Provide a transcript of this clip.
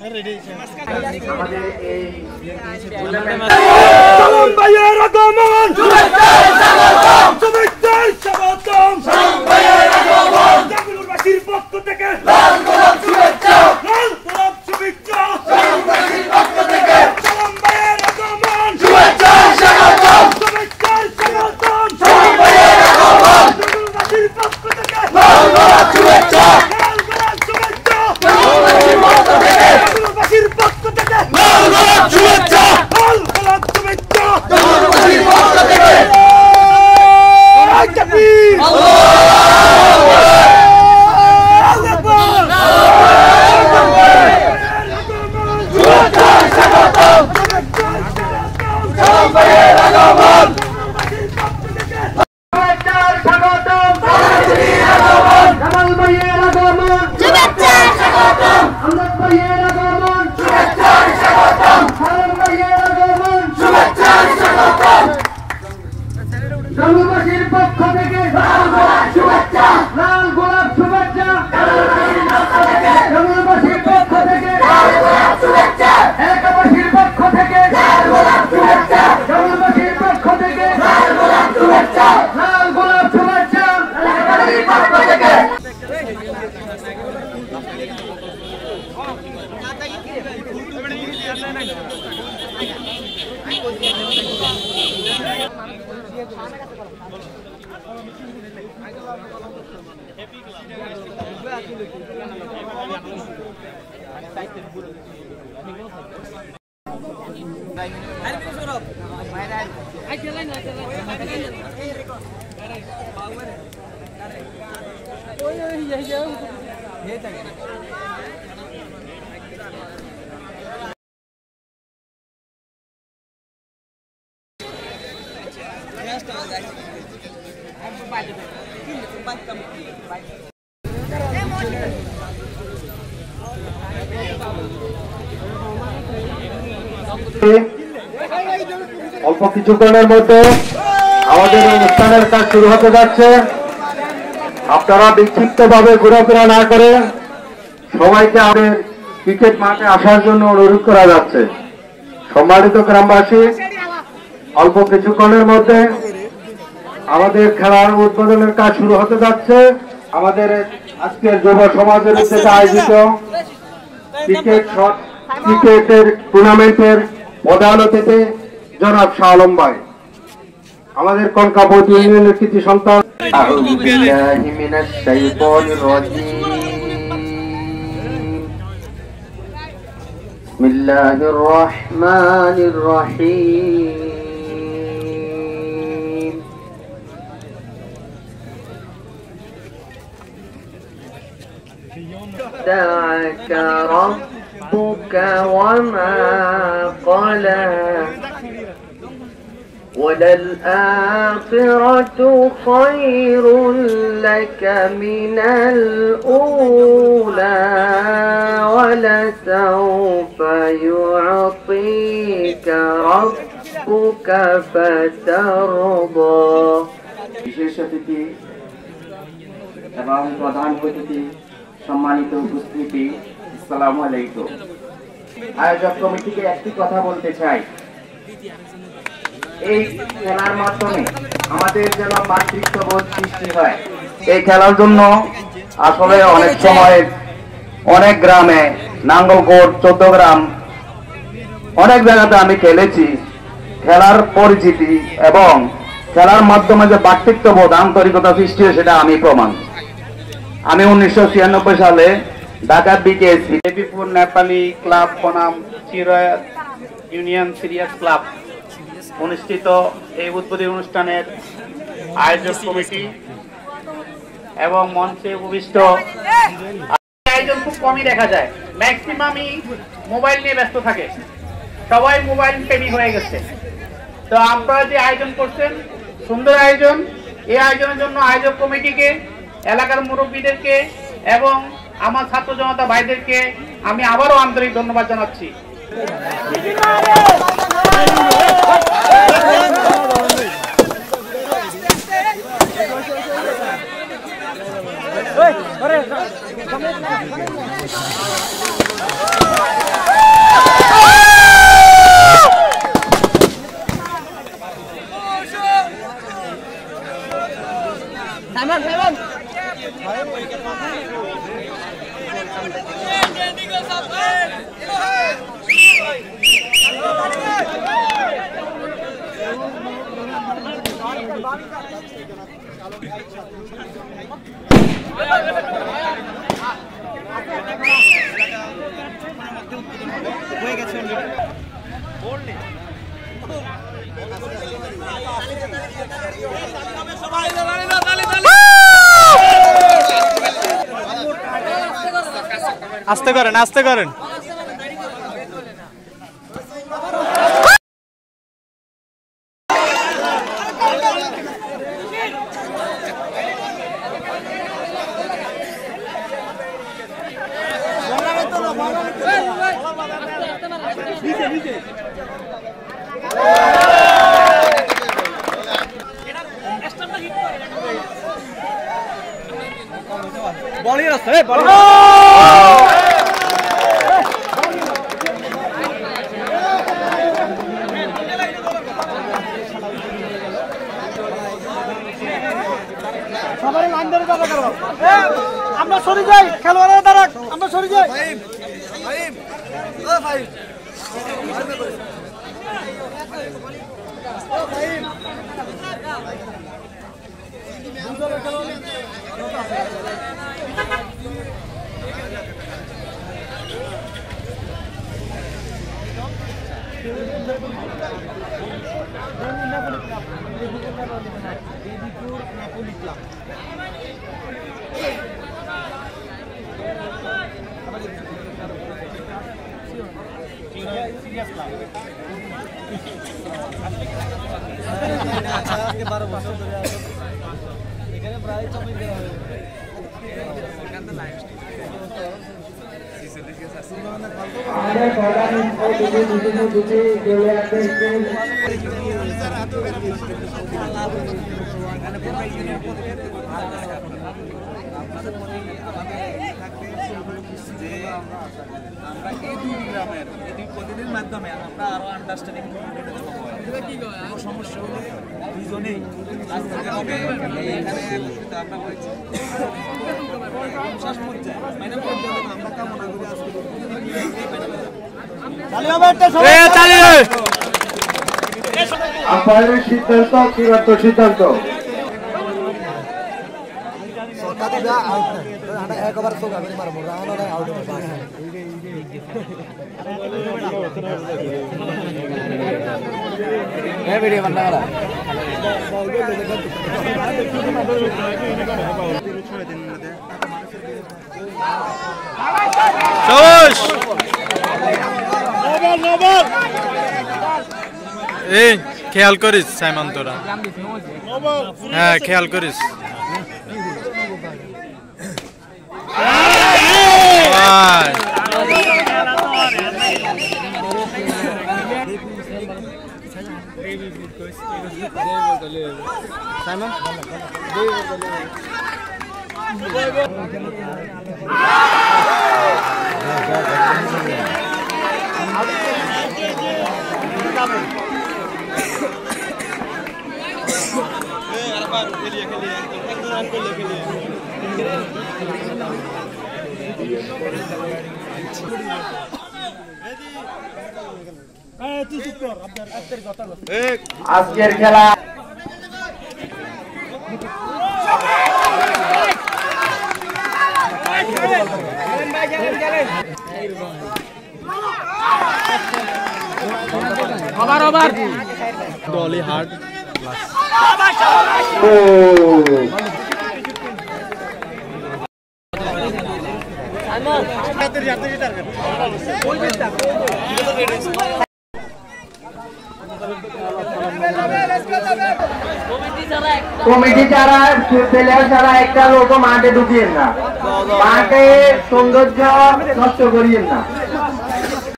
আমাদের এই সালাম ভাইয়ের আগমন শুভেচ্ছার স্বাগতম শুভেচ্ছার স্বাগতম সালাম ভাইয়ের আগমন জাগুলবাসীর পক্ষ থেকে লাল গোলাপ শুভেচ্ছা লাল গোলাপ শুভেচ্ছা জাগুলবাসীর পক্ষ থেকে সালাম ভাইয়ের আগমন শুভেচ্ছার স্বাগতম শুভেচ্ছার স্বাগতম সালাম ভাইয়ের আগমন জাগুলবাসীর পক্ষ থেকে লাল গোলাপ শুভেচ্ছা লাল গোলাপ শুভেচ্ছা জাগুলবাসীর পক্ষ থেকে জাগুলবাসীর পক্ষ থেকে লাল গোলাপ শুভেচ্ছা লাল গোলাপ শুভেচ্ছা জাগুলবাসীর পক্ষ থেকে তাকবীর জনগণের পক্ষ থেকে লাল গোলাপ শুভেচ্ছা লাল গোলাপ শুভেচ্ছা জনগণের পক্ষ থেকে লাল গোলাপ শুভেচ্ছা এলাকাবাসীর পক্ষ থেকে লাল গোলাপ শুভেচ্ছা জনগণের পক্ষ থেকে লাল গোলাপ শুভেচ্ছা লাল গোলাপ শুভেচ্ছা এলাকাবাসীর পক্ষ থেকে অল্প কিছুক্ষণের মধ্যে আমাদের অনুষ্ঠানের কাজ শুরু হতে যাচ্ছে। আপনারা বিক্ষিপ্তভাবে ঘোরাফেরা না করে সবাইকে আমাদের ক্রিকেট মাঠে আসার জন্য অনুরোধ করা যাচ্ছে। সম্মানিত গ্রামবাসী, অল্প কিছুক্ষণের মধ্যে আমাদের খেলার উদ্বোধনের কাজ শুরু হতে যাচ্ছে। আমাদের আজকের যুব সমাজের উদ্যোগে আয়োজিত ক্রিকেটের টুর্নামেন্টের প্রধান অতিথি জনাব শাহ আলম ভাই, আমাদের কনকাপতি ইউনিয়নের কৃতি সন্তান। আউযু বিল্লাহি মিনাশ শাইতানির রাজীম। বিসমিল্লাহির রহমানির রহিম। দা'আকা রাব্বুকা ওয়া মা ক্বালা وَلَلْآخِرَةُ خَيْرٌ لَكَ مِنَ الْأُولَى وَلَسَوْفَ يُعْطِيكَ رَبُّكَ فَتَرْضَى। বিশেষ অতিথি এবং প্রধান অতিথি, সম্মানিত উপস্থিতি, আসসালামু আলাইকুম। আয়োজক কমিটিকে একটি কথা বলতে চাই, এই খেলার মাধ্যমে আমাদের যেন মাতৃত্ববোধ সৃষ্টি হয়। এই খেলার জন্য আসলে অনেক সময় অনেক গ্রামে, নাঙ্গলকোট, 14 গ্রাম, অনেক জায়গাতে আমি খেলেছি। খেলার পরিচিতি এবং খেলার মাধ্যমে যে মাতৃত্ববোধ, আন্তরিকতা সৃষ্টি হয়, সেটা আমি প্রমাণ। আমি 1996 সালে ঢাকা বিকেএসপি দেবীপুর নেপালি ক্লাব বনাম চিরা ইউনিয়ন সিরিয়াস ক্লাব অনুষ্ঠিত এই উদ্বোধনী অনুষ্ঠানের আয়োজক কমিটি এবং মঞ্চে উপবিষ্ট আয়োজন খুব কমই দেখা যায়। ম্যাক্সিমামই মোবাইল নিয়ে ব্যস্ত থাকে, সবাই মোবাইল প্রেমী হয়ে গেছে। তো আপনারা যে আয়োজন করছেন, সুন্দর আয়োজন, এই আয়োজনের জন্য আয়োজক কমিটিকে, এলাকার মুরব্বীদেরকে এবং আমার ছাত্র জনতা ভাইদেরকে আমি আবারও আন্তরিক ধন্যবাদ জানাচ্ছি। আস্তে করেন, আস্তে করেন। বলির আছে বল সবাই লাইন ধরে দাঁড়া করো আমরা সরে যাই খেলোয়াড়ের দ্বারা আমরা সরে যাই মাধ্যমে আমরা আরো আন্ডারস্ট্যান্ডিং সমস্যা হলে দুজনেই আমরা বলছি আমরা কামনা করি আম্পায়ারের সিদ্ধান্ত চূড়ান্ত সিদ্ধান্ত। একবার সোগা করে মারবো আউট ভিডিও বান্না করা এই খেয়াল করিস সাইমন তোরা, হ্যাঁ খেয়াল করিস। আজকের খেলা ওভার ডলি হার্ড কমিটি যারা প্লেয়ার যারা একটা লোক মাঠে ঢুকিয়েন না, মাঠে সৌন্দর্য নষ্ট করিয়েন না।